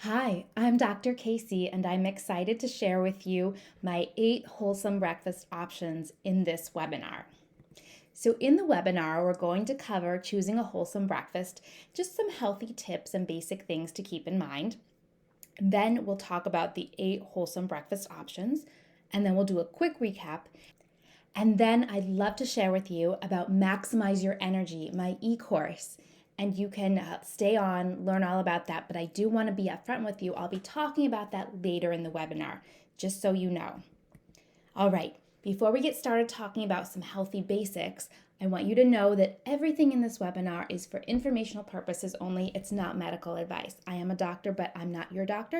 Hi, I'm Dr. Casey, and I'm excited to share with you my 8 wholesome breakfast options in this webinar. So, in the webinar, we're going to cover choosing a wholesome breakfast, just some healthy tips and basic things to keep in mind. Then, we'll talk about the 8 wholesome breakfast options, and then we'll do a quick recap. And then I'd love to share with you about Maximize Your Energy, my e-course. And you can stay on, learn all about that. But I do want to be upfront with you. I'll be talking about that later in the webinar, just so you know. All right, before we get started talking about some healthy basics, I want you to know that everything in this webinar is for informational purposes only. It's not medical advice. I am a doctor, but I'm not your doctor.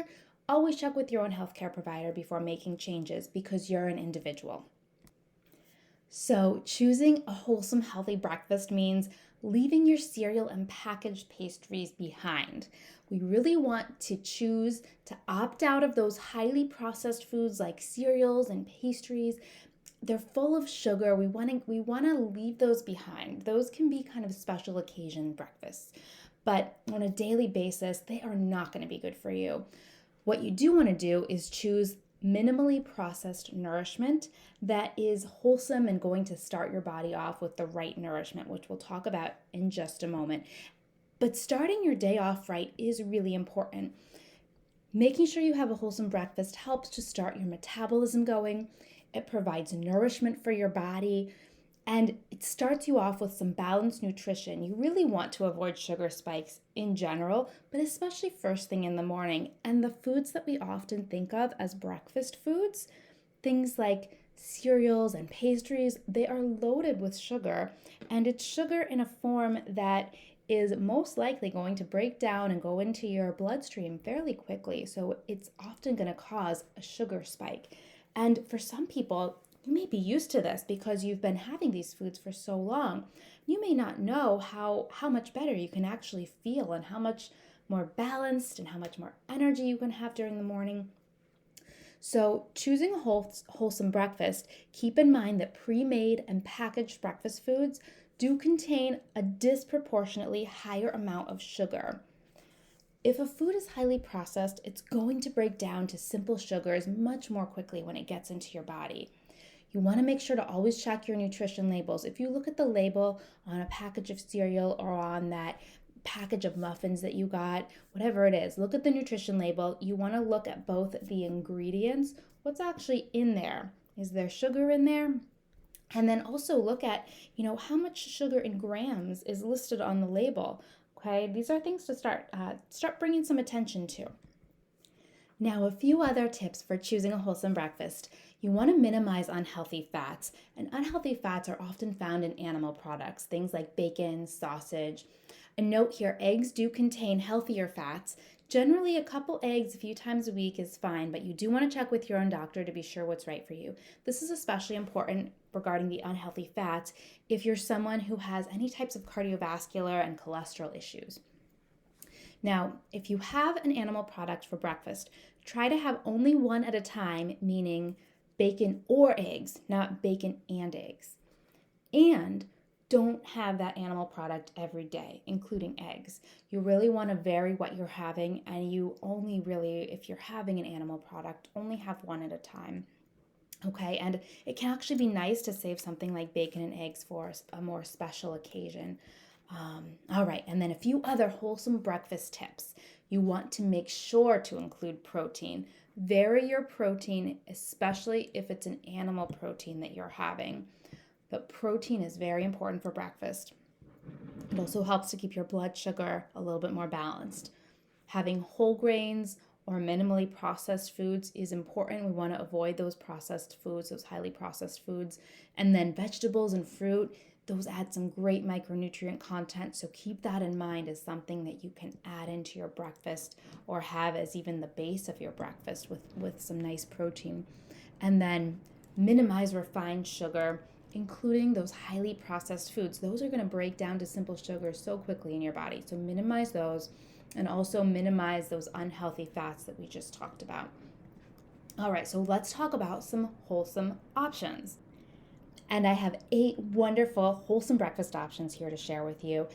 Always check with your own healthcare provider before making changes because you're an individual. So, choosing a wholesome, healthy breakfast means leaving your cereal and packaged pastries behind. We really want to choose to opt out of those highly processed foods like cereals and pastries. They're full of sugar. We want to leave those behind. Those can be kind of special occasion breakfasts, but on a daily basis, they are not going to be good for you. What you do want to do is choose minimally processed nourishment that is wholesome and going to start your body off with the right nourishment, which we'll talk about in just a moment. But starting your day off right is really important. Making sure you have a wholesome breakfast helps to start your metabolism going. It provides nourishment for your body, and it starts you off with some balanced nutrition. You really want to avoid sugar spikes in general, but especially first thing in the morning. And the foods that we often think of as breakfast foods, things like cereals and pastries, they are loaded with sugar, and it's sugar in a form that is most likely going to break down and go into your bloodstream fairly quickly. So it's often going to cause a sugar spike. And for some people, you may be used to this because you've been having these foods for so long. You may not know how much better you can actually feel and how much more balanced and how much more energy you can have during the morning. So, choosing a wholesome breakfast, keep in mind that pre-made and packaged breakfast foods do contain a disproportionately higher amount of sugar. If a food is highly processed, it's going to break down to simple sugars much more quickly when it gets into your body. You want to make sure to always check your nutrition labels. If you look at the label on a package of cereal or on that package of muffins that you got, whatever it is, look at the nutrition label. You want to look at both the ingredients, what's actually in there. Is there sugar in there? And then also look at, how much sugar in grams is listed on the label. Okay, these are things to start bringing some attention to. Now, a few other tips for choosing a wholesome breakfast. You want to minimize unhealthy fats, and unhealthy fats are often found in animal products, things like bacon, sausage. A note here, eggs do contain healthier fats. Generally, a couple eggs a few times a week is fine, but you do want to check with your own doctor to be sure what's right for you. This is especially important regarding the unhealthy fats if you're someone who has any types of cardiovascular and cholesterol issues. Now, if you have an animal product for breakfast, try to have only one at a time, meaning bacon or eggs, not bacon and eggs. And don't have that animal product every day, including eggs. You really want to vary what you're having, and you only really, if you're having an animal product, only have one at a time. Okay, and it can actually be nice to save something like bacon and eggs for a more special occasion. All right, and then a few other wholesome breakfast tips. You want to make sure to include protein. Vary your protein, especially if it's an animal protein that you're having. But protein is very important for breakfast. It also helps to keep your blood sugar a little bit more balanced. Having whole grains or minimally processed foods is important. We want to avoid those processed foods, those highly processed foods. And then vegetables and fruit, those add some great micronutrient content. So keep that in mind as something that you can add into your breakfast or have as even the base of your breakfast with some nice protein. And then minimize refined sugar, including those highly processed foods. Those are going to break down to simple sugars so quickly in your body. So minimize those, and also minimize those unhealthy fats that we just talked about. All right, so let's talk about some wholesome options. And I have 8 wonderful wholesome breakfast options here to share with you.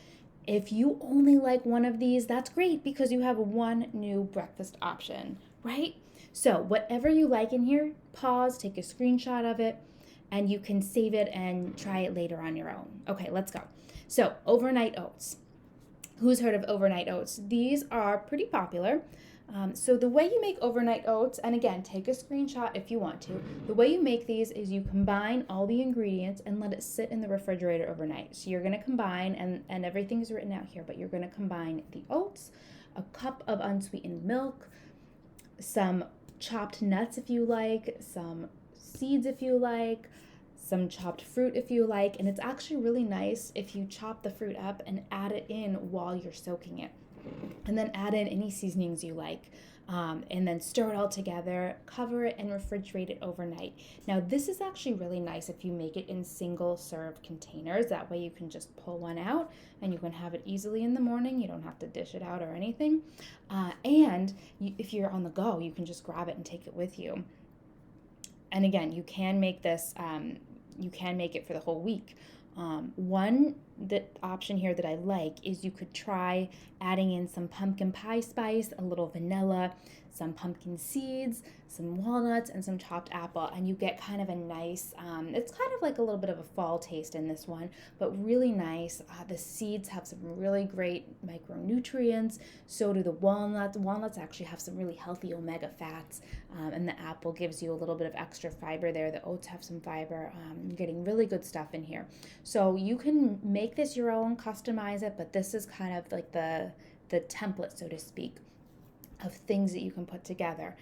If you only like one of these, that's great because you have one new breakfast option, right? So whatever you like in here, pause, take a screenshot of it, and you can save it and try it later on your own. Okay, let's go. So overnight oats. Who's heard of overnight oats? These are pretty popular. So the way you make overnight oats, and again, take a screenshot if you want to. The way you make these is you combine all the ingredients and let it sit in the refrigerator overnight. So you're going to combine, and everything's written out here, but you're going to combine the oats, a cup of unsweetened milk, some chopped nuts if you like, some seeds if you like, some chopped fruit if you like, and it's actually really nice if you chop the fruit up and add it in while you're soaking it. And then add in any seasonings you like, and then stir it all together, cover it, and refrigerate it overnight. Now, this is actually really nice if you make it in single serve containers. That way you can just pull one out and you can have it easily in the morning. You don't have to dish it out or anything. If you're on the go, you can just grab it and take it with you. And again, you can make this, you can make it for the whole week. One option here that I like is you could try adding in some pumpkin pie spice, a little vanilla, some pumpkin seeds, some walnuts, and some chopped apple, and you get kind of a nice, it's kind of like a little bit of a fall taste in this one, but really nice. The seeds have some really great micronutrients, so do the walnuts. Walnuts actually have some really healthy omega fats, and the apple gives you a little bit of extra fiber there. The oats have some fiber. You're getting really good stuff in here. So you can make this your own, customize it, but this is kind of like the template, so to speak, of things that you can put together.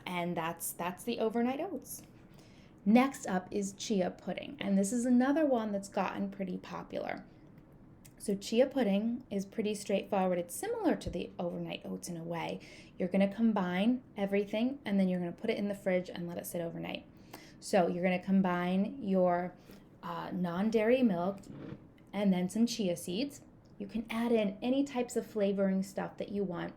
And that's the overnight oats. Next up is chia pudding, and this is another one that's gotten pretty popular. So chia pudding is pretty straightforward. It's similar to the overnight oats in a way. You're going to combine everything, and then you're going to put it in the fridge and let it sit overnight. So you're going to combine your non-dairy milk and then some chia seeds. You can add in any types of flavoring stuff that you want.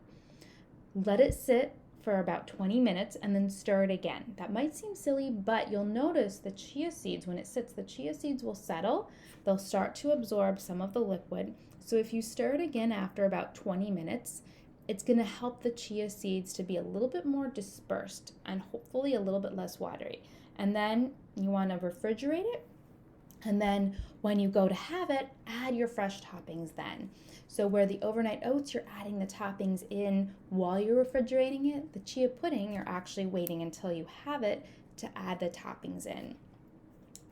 Let it sit for about 20 minutes and then stir it again. That might seem silly, but you'll notice the chia seeds, when it sits, the chia seeds will settle. They'll start to absorb some of the liquid. So if you stir it again after about 20 minutes, it's going to help the chia seeds to be a little bit more dispersed and hopefully a little bit less watery. And then you want to refrigerate it. And then when you go to have it, add your fresh toppings then. So where the overnight oats, you're adding the toppings in while you're refrigerating it, the chia pudding, you're actually waiting until you have it to add the toppings in.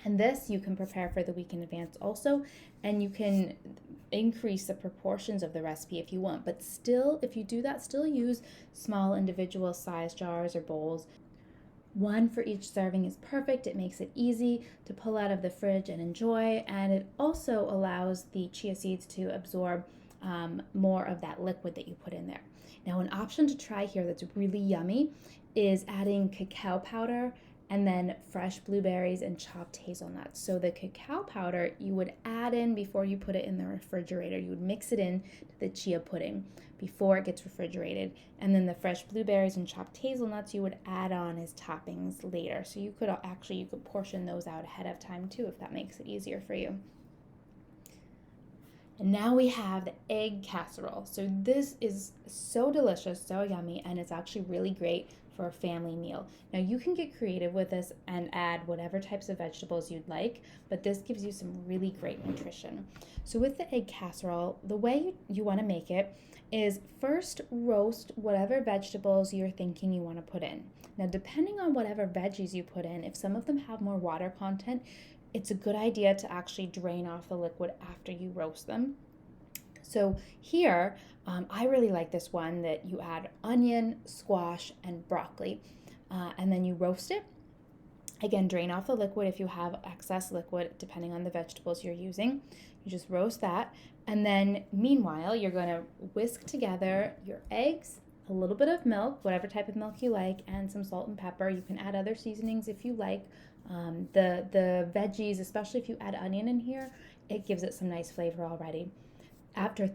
And this you can prepare for the week in advance also, and you can increase the proportions of the recipe if you want. But still, if you do that, still use small individual size jars or bowls. One for each serving is perfect. It makes it easy to pull out of the fridge and enjoy, and it also allows the chia seeds to absorb more of that liquid that you put in there. Now, an option to try here that's really yummy is adding cacao powder and then fresh blueberries and chopped hazelnuts. So the cacao powder you would add in before you put it in the refrigerator. You would mix it in to the chia pudding before it gets refrigerated. And then the fresh blueberries and chopped hazelnuts you would add on as toppings later. So you could portion those out ahead of time too if that makes it easier for you. And now we have the egg casserole. So this is so delicious, so yummy, and it's actually really great for a family meal. Now you can get creative with this and add whatever types of vegetables you'd like, but this gives you some really great nutrition. So with the egg casserole, the way you want to make it is first roast whatever vegetables you're thinking you want to put in. Now depending on whatever veggies you put in, if some of them have more water content, it's a good idea to actually drain off the liquid after you roast them. So here, I really like this one that you add onion, squash, and broccoli, and then you roast it. Again, drain off the liquid if you have excess liquid, depending on the vegetables you're using. You just roast that, and then meanwhile, you're going to whisk together your eggs, a little bit of milk, whatever type of milk you like, and some salt and pepper. You can add other seasonings if you like. The veggies, especially if you add onion in here, it gives it some nice flavor already. After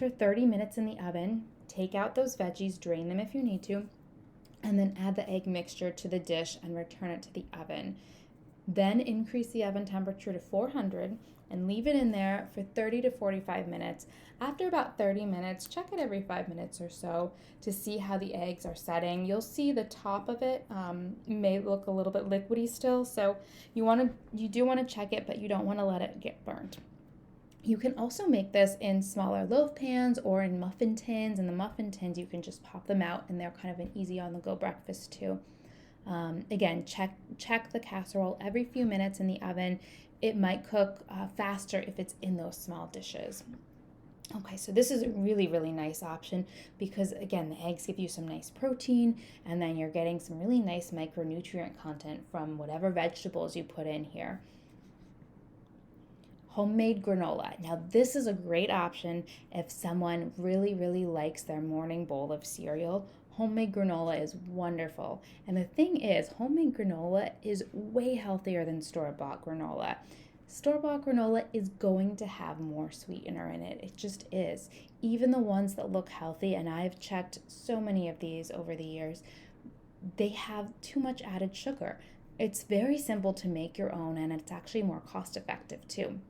30 minutes in the oven, take out those veggies, drain them if you need to, and then add the egg mixture to the dish and return it to the oven. Then increase the oven temperature to 400 and leave it in there for 30 to 45 minutes. After about 30 minutes, check it every 5 minutes or so to see how the eggs are setting. You'll see the top of it may look a little bit liquidy still, so you do want to check it, but you don't want to let it get burnt. You can also make this in smaller loaf pans or in muffin tins. In the muffin tins, you can just pop them out, and they're kind of an easy on-the-go breakfast too. Again, check the casserole every few minutes in the oven. It might cook faster if it's in those small dishes. Okay, so this is a really, really nice option because, again, the eggs give you some nice protein, and then you're getting some really nice micronutrient content from whatever vegetables you put in here. Homemade granola. Now, this is a great option if someone really, really likes their morning bowl of cereal. Homemade granola is wonderful. And the thing is, homemade granola is way healthier than store-bought granola. Store-bought granola is going to have more sweetener in it. It just is. Even the ones that look healthy, and I've checked so many of these over the years, they have too much added sugar. It's very simple to make your own, and it's actually more cost-effective too.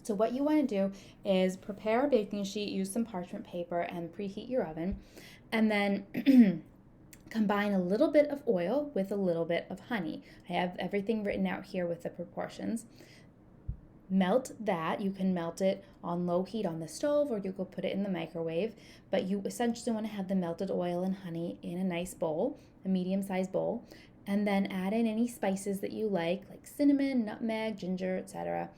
So what you want to do is prepare a baking sheet, use some parchment paper, and preheat your oven, and then combine a little bit of oil with a little bit of honey. I have everything written out here with the proportions. Melt that. You can melt it on low heat on the stove, or you could put it in the microwave, but you essentially want to have the melted oil and honey in a nice bowl, a medium-sized bowl, and then add in any spices that you like cinnamon, nutmeg, ginger, etc.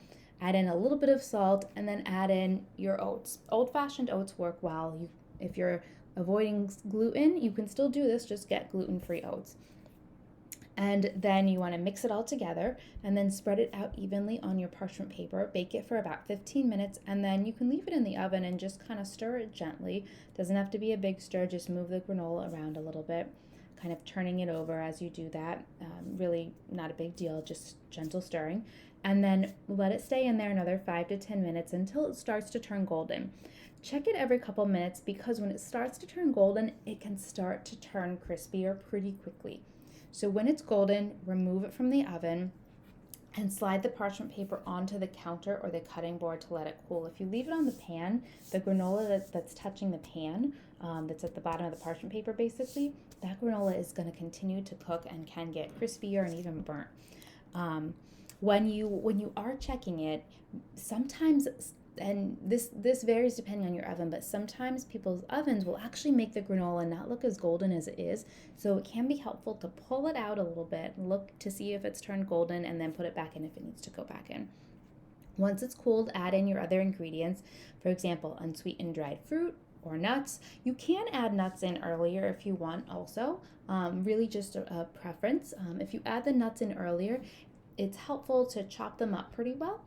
Add in a little bit of salt, and then add in your oats. Old-fashioned oats work well. If you're avoiding gluten, you can still do this, just get gluten-free oats. And then you want to mix it all together and then spread it out evenly on your parchment paper. Bake it for about 15 minutes, and then you can leave it in the oven and just kind of stir it gently. Doesn't have to be a big stir, just move the granola around a little bit, kind of turning it over as you do that. Really not a big deal, just gentle stirring. And then let it stay in there another 5 to 10 minutes until it starts to turn golden. Check it every couple minutes because when it starts to turn golden, it can start to turn crispier pretty quickly. So when it's golden, remove it from the oven and slide the parchment paper onto the counter or the cutting board to let it cool. If you leave it on the pan, the granola that's touching the pan, that's at the bottom of the parchment paper basically, that granola is going to continue to cook and can get crispier and even burnt. When you are checking it, sometimes, and this varies depending on your oven, but sometimes people's ovens will actually make the granola not look as golden as it is. So it can be helpful to pull it out a little bit, look to see if it's turned golden, and then put it back in if it needs to go back in. Once it's cooled, add in your other ingredients. For example, unsweetened dried fruit or nuts. You can add nuts in earlier if you want also, really just a preference. If you add the nuts in earlier, it's helpful to chop them up pretty well.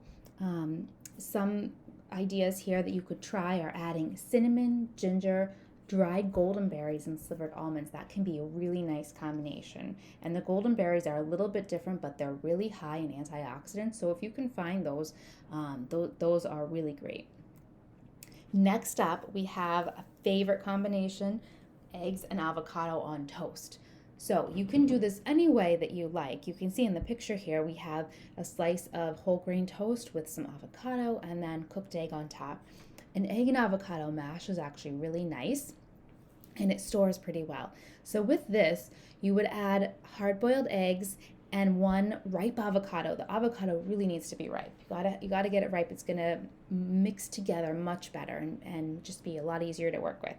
Some ideas here that you could try are adding cinnamon, ginger, dried golden berries, and slivered almonds. That can be a really nice combination. And the golden berries are a little bit different, but they're really high in antioxidants. So if you can find those, those are really great. Next up, we have a favorite combination, eggs and avocado on toast. So you can do this any way that you like. You can see in the picture here, we have a slice of whole grain toast with some avocado and then cooked egg on top. An egg and avocado mash is actually really nice and it stores pretty well. So with this, you would add hard-boiled eggs and one ripe avocado. The avocado really needs to be ripe. You gotta get it ripe. It's gonna mix together much better and just be a lot easier to work with.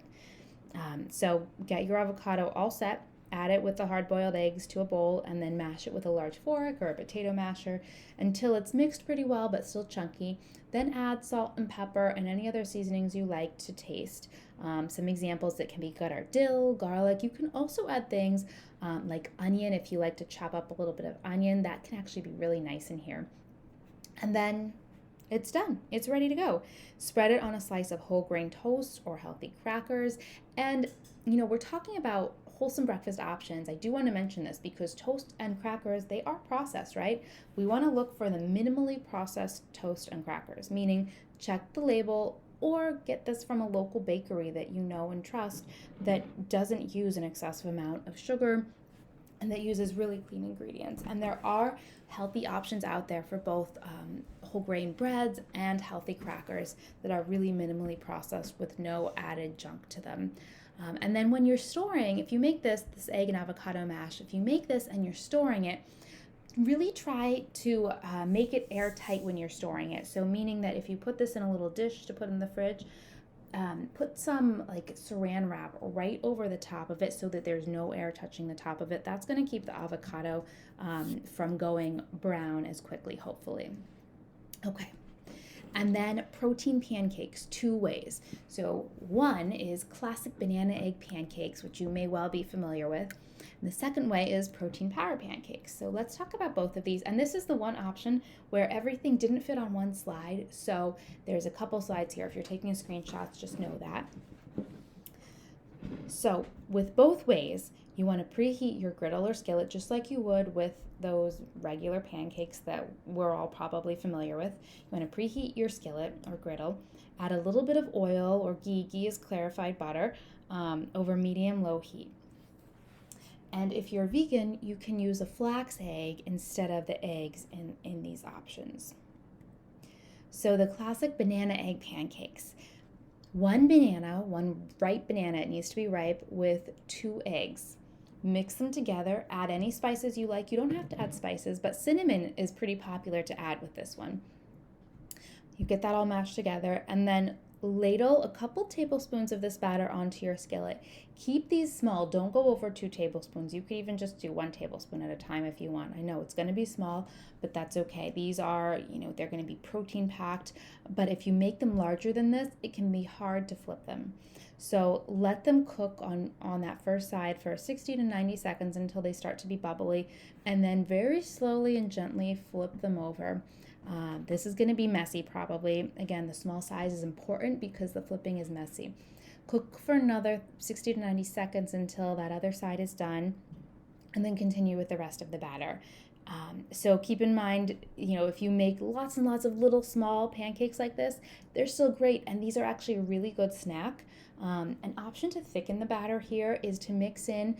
So get your avocado all set. Add it with the hard-boiled eggs to a bowl and then mash it with a large fork or a potato masher until it's mixed pretty well but still chunky. Then add salt and pepper and any other seasonings you like to taste. Some examples that can be good are dill, garlic. You can also add things like onion if you like to chop up a little bit of onion. That can actually be really nice in here. And then it's done. It's ready to go. Spread it on a slice of whole grain toast or healthy crackers. And, we're talking about wholesome breakfast options. I do want to mention this because toast and crackers, they are processed, right? We want to look for the minimally processed toast and crackers, meaning check the label or get this from a local bakery that you know and trust that doesn't use an excessive amount of sugar and that uses really clean ingredients. And there are healthy options out there for both whole grain breads and healthy crackers that are really minimally processed with no added junk to them. And then when you're storing, if you make this egg and avocado mash, if you make this and you're storing it, really try to make it airtight when you're storing it. So meaning that if you put this in a little dish to put in the fridge, put some like saran wrap right over the top of it so that there's no air touching the top of it. That's going to keep the avocado from going brown as quickly, hopefully. Okay. And then protein pancakes, 2 ways. So one is classic banana egg pancakes, which you may well be familiar with. And the second way is protein power pancakes. So let's talk about both of these. And this is the one option where everything didn't fit on one slide. So there's a couple slides here. If you're taking screenshots, just know that. So with both ways, you want to preheat your griddle or skillet just like you would with those regular pancakes that we're all probably familiar with. You want to preheat your skillet or griddle, add a little bit of oil or ghee. Ghee is clarified butter over medium-low heat. And if you're vegan, you can use a flax egg instead of the eggs in these options. So the classic banana egg pancakes. One ripe banana, it needs to be ripe, with 2 eggs. Mix them together, add any spices you like. You don't have to add spices, but cinnamon is pretty popular to add with this one. You get that all mashed together and then ladle a couple tablespoons of this batter onto your skillet. Keep these small, don't go over 2 tablespoons. You could even just do 1 tablespoon at a time if you want. I know it's going to be small, but that's okay. These are, they're going to be protein packed, but if you make them larger than this, it can be hard to flip them. So let them cook on that first side for 60 to 90 seconds until they start to be bubbly, and then very slowly and gently flip them over. This is going to be messy probably. Again, the small size is important because the flipping is messy. Cook for another 60 to 90 seconds until that other side is done, and then continue with the rest of the batter. So keep in mind, if you make lots and lots of little small pancakes like this, they're still great, and these are actually a really good snack. An option to thicken the batter here is to mix in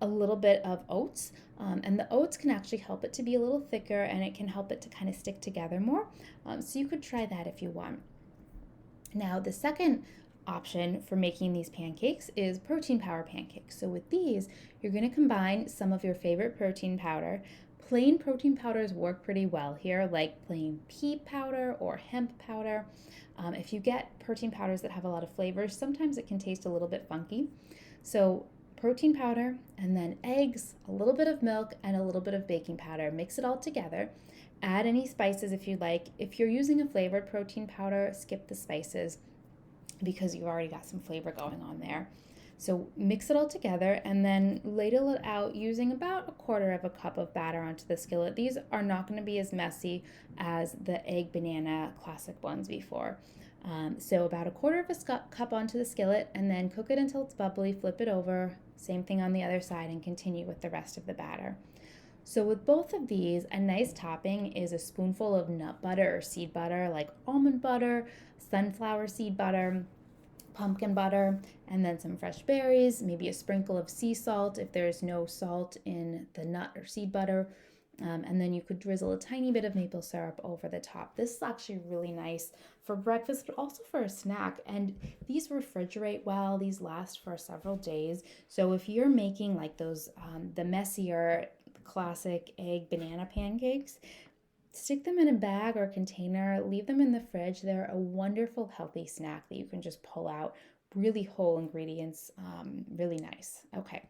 a little bit of oats, and the oats can actually help it to be a little thicker, and it can help it to kind of stick together more. So you could try that if you want. Now, the second option for making these pancakes is protein powder pancakes. So with these, you're going to combine some of your favorite protein powder. Plain protein powders work pretty well here, like plain pea powder or hemp powder. If you get protein powders that have a lot of flavors, sometimes it can taste a little bit funky. So protein powder and then eggs, a little bit of milk, and a little bit of baking powder. Mix it all together. Add any spices if you'd like. If you're using a flavored protein powder, skip the spices because you've already got some flavor going on there. So mix it all together and then ladle it out using about 1/4 cup of batter onto the skillet. These are not going to be as messy as the egg banana classic ones before. So about 1/4 cup onto the skillet and then cook it until it's bubbly, flip it over, same thing on the other side, and continue with the rest of the batter. So with both of these, a nice topping is a spoonful of nut butter or seed butter, like almond butter, sunflower seed butter, pumpkin butter, and then some fresh berries, maybe a sprinkle of sea salt if there's no salt in the nut or seed butter. And then you could drizzle a tiny bit of maple syrup over the top. This is actually really nice for breakfast, but also for a snack. And these refrigerate well. These last for several days. So if you're making like those, the messier classic egg banana pancakes, stick them in a bag or container, leave them in the fridge. They're a wonderful, healthy snack that you can just pull out. Really whole ingredients, really nice. Okay.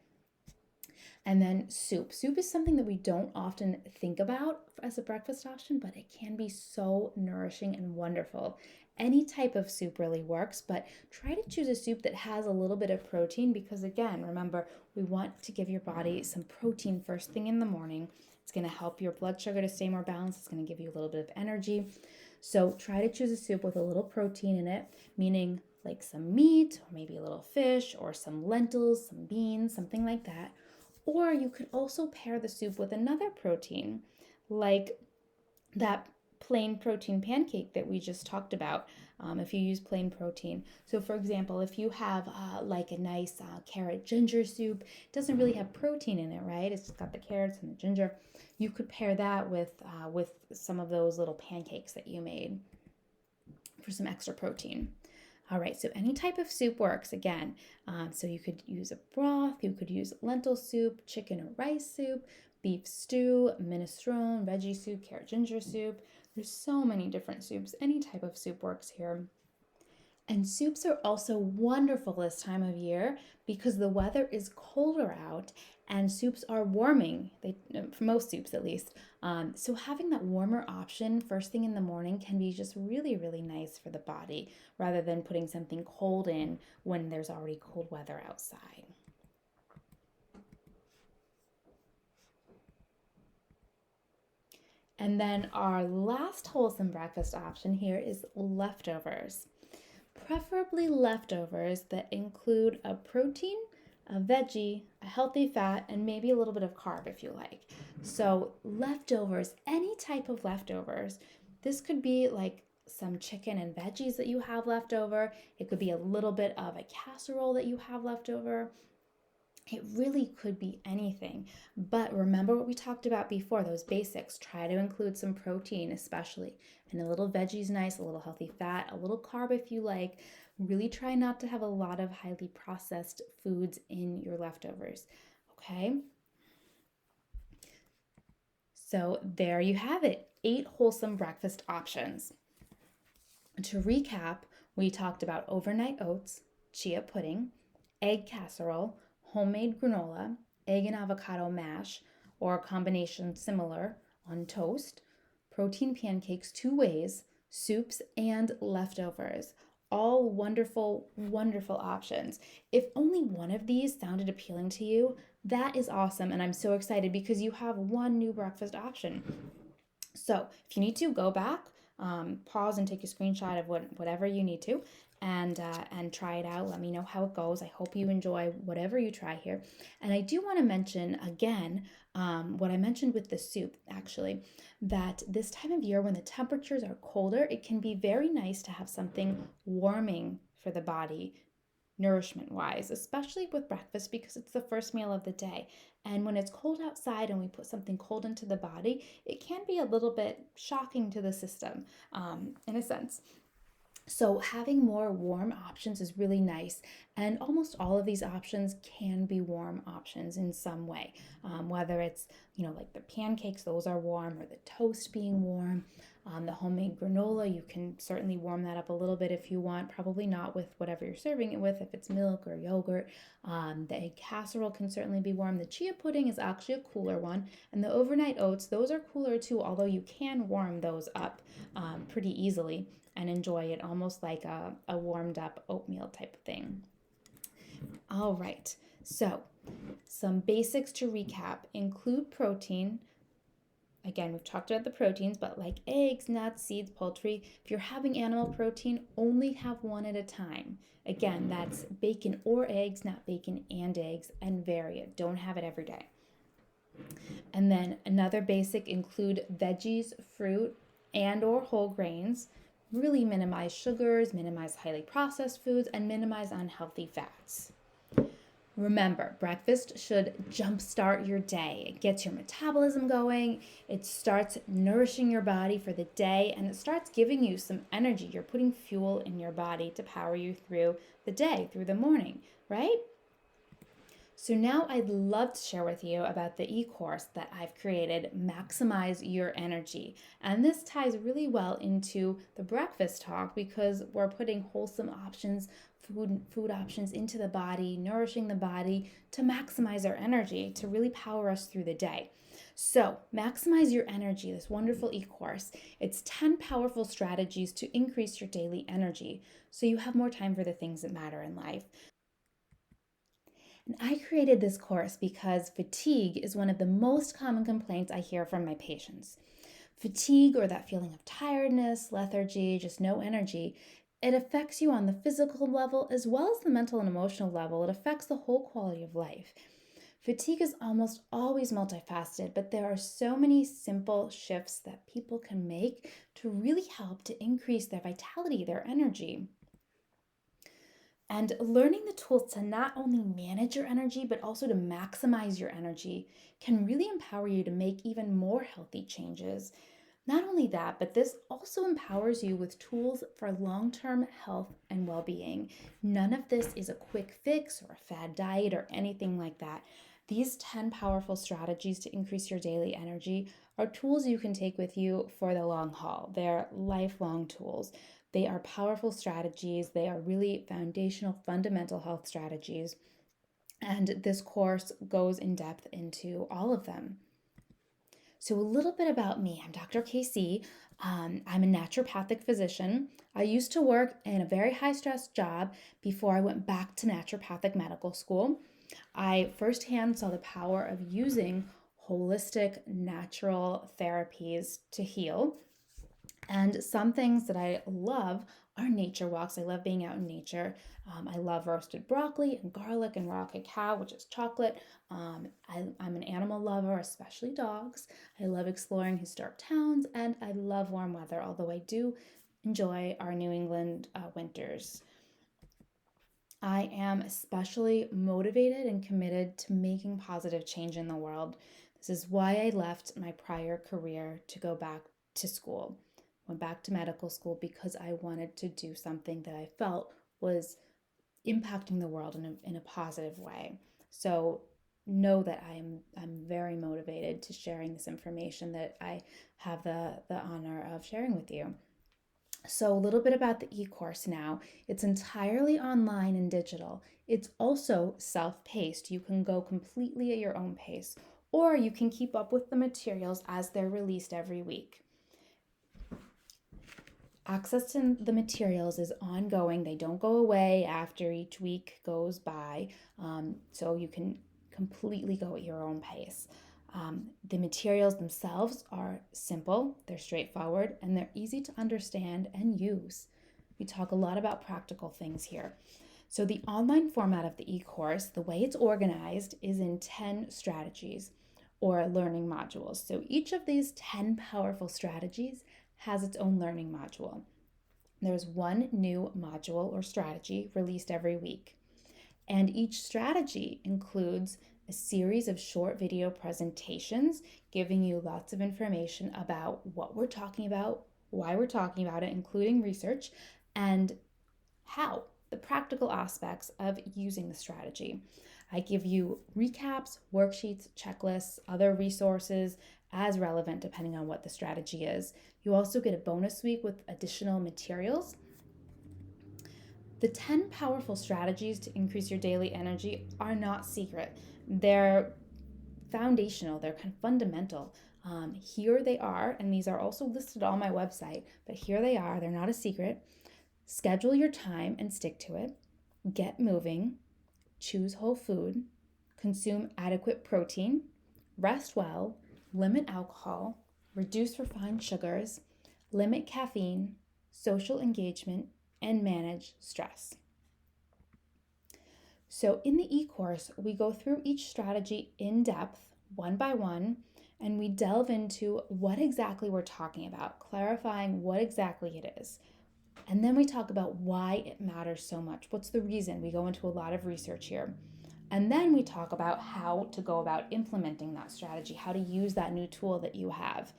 And then soup. Soup is something that we don't often think about as a breakfast option, but it can be so nourishing and wonderful. Any type of soup really works, but try to choose a soup that has a little bit of protein because, again, remember, we want to give your body some protein first thing in the morning. It's going to help your blood sugar to stay more balanced. It's going to give you a little bit of energy. So try to choose a soup with a little protein in it, meaning like some meat or maybe a little fish or some lentils, some beans, something like that. Or you could also pair the soup with another protein, like that plain protein pancake that we just talked about if you use plain protein. So for example, if you have like a nice carrot ginger soup, it doesn't really have protein in it, right? It's just got the carrots and the ginger. You could pair that with some of those little pancakes that you made for some extra protein. All right, so any type of soup works again. So you could use a broth, you could use lentil soup, chicken or rice soup, beef stew, minestrone, veggie soup, carrot ginger soup. There's so many different soups. Any type of soup works here. And soups are also wonderful this time of year because the weather is colder out and soups are warming, for most soups at least. So having that warmer option first thing in the morning can be just really, really nice for the body rather than putting something cold in when there's already cold weather outside. And then our last wholesome breakfast option here is leftovers. Preferably leftovers that include a protein, a veggie, a healthy fat, and maybe a little bit of carb if you like. So leftovers, any type of leftovers. This could be like some chicken and veggies that you have left over. It could be a little bit of a casserole that you have left over. It really could be anything. But remember what we talked about before, those basics. Try to include some protein, especially. And a little veggie's nice, a little healthy fat, a little carb if you like. Really try not to have a lot of highly processed foods in your leftovers. Okay? So there you have it, 8 wholesome breakfast options. To recap, we talked about overnight oats, chia pudding, egg casserole, homemade granola, egg and avocado mash, or a combination similar on toast, protein pancakes 2 ways, soups, and leftovers. All wonderful, wonderful options. If only one of these sounded appealing to you, that is awesome, and I'm so excited because you have one new breakfast option. So if you need to, go back, pause and take a screenshot of whatever you need to, and try it out. Let me know how it goes. I hope you enjoy whatever you try here. And I do want to mention again what I mentioned with the soup, actually, that this time of year when the temperatures are colder, it can be very nice to have something warming for the body, nourishment wise, especially with breakfast because it's the first meal of the day. And when it's cold outside and we put something cold into the body, it can be a little bit shocking to the system in a sense. So having more warm options is really nice, and almost all of these options can be warm options in some way, whether it's like the pancakes, those are warm, or the toast being warm. The homemade granola, you can certainly warm that up a little bit if you want, probably not with whatever you're serving it with, if it's milk or yogurt. The egg casserole can certainly be warm. The chia pudding is actually a cooler one, and the overnight oats, those are cooler too, although you can warm those up pretty easily and enjoy it almost like a warmed up oatmeal type of thing. All right, so some basics to recap include protein. Again, we've talked about the proteins, but like eggs, nuts, seeds, poultry, if you're having animal protein, only have one at a time. Again, that's bacon or eggs, not bacon and eggs, and vary it. Don't have it every day. And then another basic include veggies, fruit, and or whole grains. Really minimize sugars, minimize highly processed foods, and minimize unhealthy fats. Remember, breakfast should jumpstart your day. It gets your metabolism going, it starts nourishing your body for the day, and it starts giving you some energy. You're putting fuel in your body to power you through the day, through the morning, right? So now I'd love to share with you about the e-course that I've created, Maximize Your Energy. And this ties really well into the breakfast talk because we're putting wholesome options, food options into the body, nourishing the body to maximize our energy, to really power us through the day. So Maximize Your Energy, this wonderful e-course, it's 10 powerful strategies to increase your daily energy so you have more time for the things that matter in life. And I created this course because fatigue is one of the most common complaints I hear from my patients. Fatigue, or that feeling of tiredness, lethargy, just no energy, it affects you on the physical level as well as the mental and emotional level. It affects the whole quality of life. Fatigue is almost always multifaceted, but there are so many simple shifts that people can make to really help to increase their vitality, their energy. And learning the tools to not only manage your energy, but also to maximize your energy can really empower you to make even more healthy changes. Not only that, but this also empowers you with tools for long term health and well being. None of this is a quick fix or a fad diet or anything like that. These 10 powerful strategies to increase your daily energy are tools you can take with you for the long haul. They're lifelong tools. They are powerful strategies. They are really foundational, fundamental health strategies. And this course goes in depth into all of them. So, a little bit about me. I'm Dr. Casey. I'm a naturopathic physician. I used to work in a very high stress job before I went back to naturopathic medical school. I firsthand saw the power of using holistic, natural therapies to heal. And some things that I love are nature walks. I love being out in nature. I love roasted broccoli and garlic and raw cacao, which is chocolate. I'm an animal lover, especially dogs. I love exploring historic towns and I love warm weather, although I do enjoy our New England winters. I am especially motivated and committed to making positive change in the world. This is why I left my prior career to go back to school. Went back to medical school because I wanted to do something that I felt was impacting the world in a positive way. So know that I'm very motivated to sharing this information that I have the honor of sharing with you. So, a little bit about the e-course now. It's entirely online and digital. It's also self-paced. You can go completely at your own pace, or you can keep up with the materials as they're released every week. Access to the materials is ongoing. They don't go away after each week goes by, so you can completely go at your own pace. The materials themselves are simple, they're straightforward, and they're easy to understand and use. We talk a lot about practical things here. So the online format of the e-course, the way it's organized is in 10 strategies or learning modules. So each of these 10 powerful strategies has its own learning module. There's one new module or strategy released every week. And each strategy includes a series of short video presentations giving you lots of information about what we're talking about, why we're talking about it, including research, and how, the practical aspects of using the strategy. I give you recaps, worksheets, checklists, other resources as relevant depending on what the strategy is. You also get a bonus week with additional materials. The 10 powerful strategies to increase your daily energy are not secret. They're foundational, they're kind of fundamental. Here they are, and these are also listed on my website, but here they are, they're not a secret. Schedule your time and stick to it. Get moving. Choose whole food. Consume adequate protein. Rest well. Limit alcohol. Reduce refined sugars. Limit caffeine. Social engagement. And manage stress. So in the e-course, we go through each strategy in depth, one by one, and we delve into what exactly we're talking about, clarifying what exactly it is. And then we talk about why it matters so much. What's the reason? We go into a lot of research here. And then we talk about how to go about implementing that strategy, how to use that new tool that you have.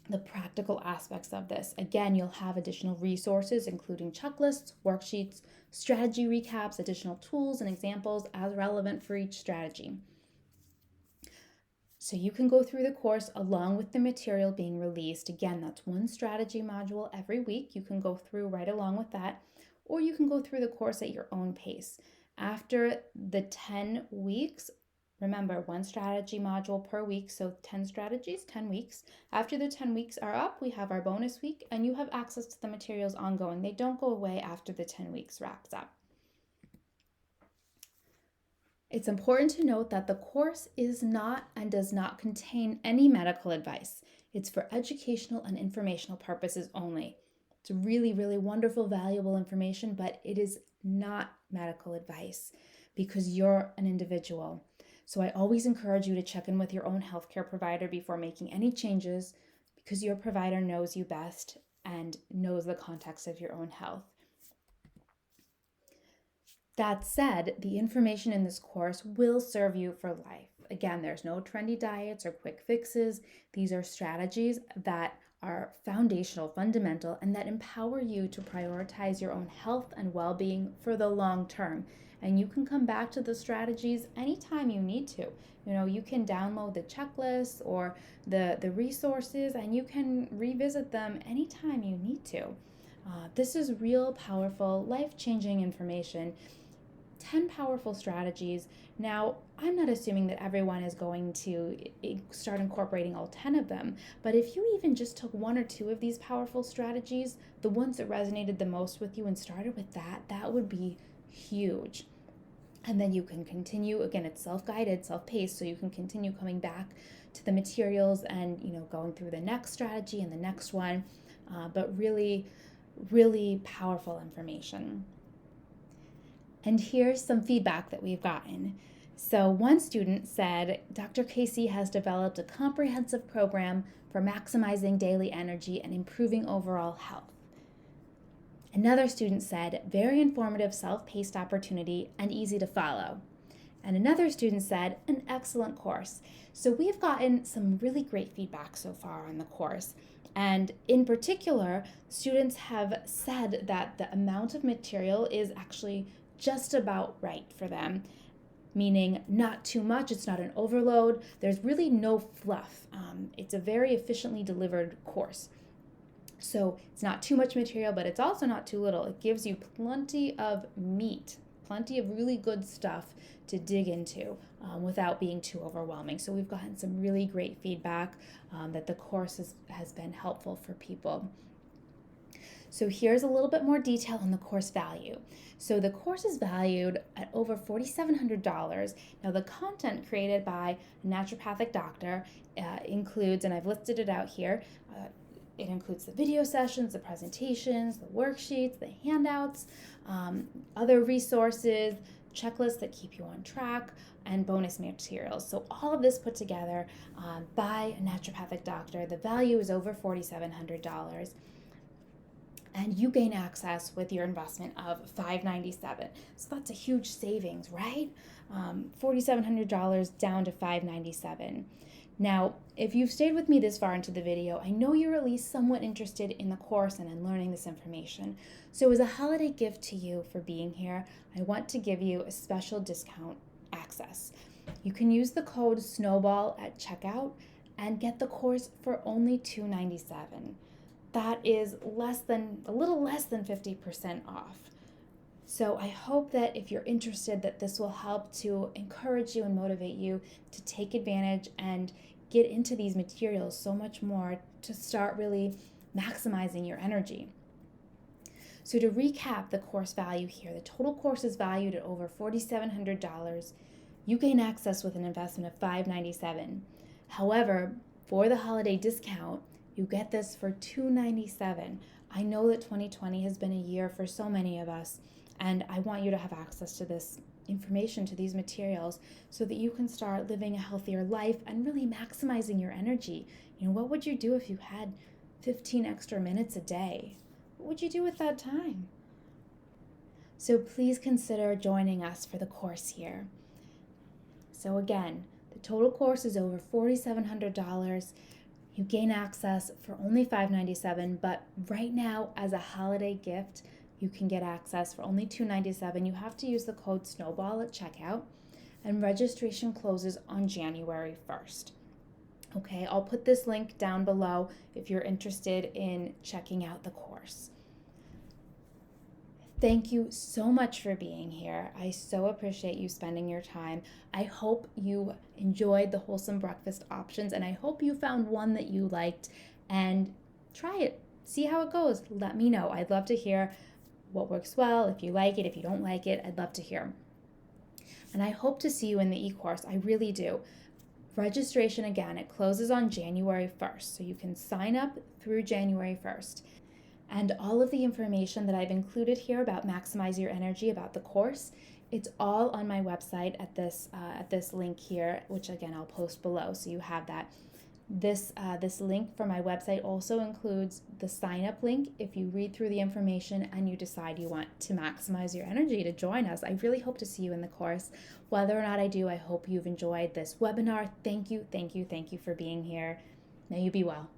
The practical aspects of this. Again, you'll have additional resources, including checklists, worksheets, strategy recaps, additional tools and examples as relevant for each strategy. So you can go through the course along with the material being released. Again, that's one strategy module every week. You can go through right along with that, or you can go through the course at your own pace. After the 10 weeks, remember, one strategy module per week, so 10 strategies, 10 weeks. After the 10 weeks are up, we have our bonus week, and you have access to the materials ongoing. They don't go away after the 10 weeks wraps up. It's important to note that the course is not and does not contain any medical advice. It's for educational and informational purposes only. It's really, really wonderful, valuable information, but it is not medical advice because you're an individual. So I always encourage you to check in with your own healthcare provider before making any changes, because your provider knows you best and knows the context of your own health. That said, the information in this course will serve you for life. Again, there's no trendy diets or quick fixes. These are strategies that are foundational, fundamental, and that empower you to prioritize your own health and well-being for the long term. And you can come back to the strategies anytime you need to. You can download the checklists or the resources, and you can revisit them anytime you need to. This is real, powerful, life-changing information. 10 powerful strategies. Now, I'm not assuming that everyone is going to start incorporating all 10 of them, but if you even just took one or two of these powerful strategies, the ones that resonated the most with you, and started with that would be huge. And then you can continue. Again, it's self-guided, self-paced, so you can continue coming back to the materials and going through the next strategy and the next one, but really, really powerful information. And here's some feedback that we've gotten. So one student said, Dr. Casey has developed a comprehensive program for maximizing daily energy and improving overall health. Another student said, very informative, self-paced opportunity and easy to follow. And another student said, an excellent course. So we've gotten some really great feedback so far on the course. And in particular, students have said that the amount of material is actually just about right for them, meaning not too much, it's not an overload, there's really no fluff. It's a very efficiently delivered course. So it's not too much material, but it's also not too little. It gives you plenty of meat, plenty of really good stuff to dig into without being too overwhelming. So we've gotten some really great feedback that the course has been helpful for people. So here's a little bit more detail on the course value. So the course is valued at over $4,700. Now the content created by a naturopathic doctor includes, and I've listed it out here, it includes the video sessions, the presentations, the worksheets, the handouts, other resources, checklists that keep you on track, and bonus materials. So all of this put together by a naturopathic doctor. The value is over $4,700. And you gain access with your investment of $597. So that's a huge savings, right? $4,700 down to $597. Now, if you've stayed with me this far into the video, I know you're at least somewhat interested in the course and in learning this information. So as a holiday gift to you for being here, I want to give you a special discount access. You can use the code SNOWBALL at checkout and get the course for only $297. That is a little less than 50% off. So I hope that if you're interested, that this will help to encourage you and motivate you to take advantage and get into these materials so much more to start really maximizing your energy. So to recap the course value here, the total course is valued at over $4,700. You gain access with an investment of $597. However, for the holiday discount, you get this for $297. I know that 2020 has been a year for so many of us, and I want you to have access to this information, to these materials, so that you can start living a healthier life and really maximizing your energy. What would you do if you had 15 extra minutes a day? What would you do with that time? So please consider joining us for the course here. So again, the total course is over $4,700. You gain access for only $597, but right now, as a holiday gift, you can get access for only $297. You have to use the code SNOWBALL at checkout, and registration closes on January 1st. Okay, I'll put this link down below if you're interested in checking out the course. Thank you so much for being here. I so appreciate you spending your time. I hope you enjoyed the wholesome breakfast options, and I hope you found one that you liked, and try it. See how it goes. Let me know. I'd love to hear what works well, if you like it, if you don't like it, I'd love to hear. And I hope to see you in the e-course. I really do. Registration, again, it closes on January 1st, so you can sign up through January 1st. And all of the information that I've included here about Maximize Your Energy, about the course, it's all on my website at this link here, which again I'll post below, so you have that. This link for my website also includes the sign up link if you read through the information and you decide you want to maximize your energy to join us. I really hope to see you in the course. Whether or not I do, I hope you've enjoyed this webinar. Thank you, thank you, thank you for being here. May you be well.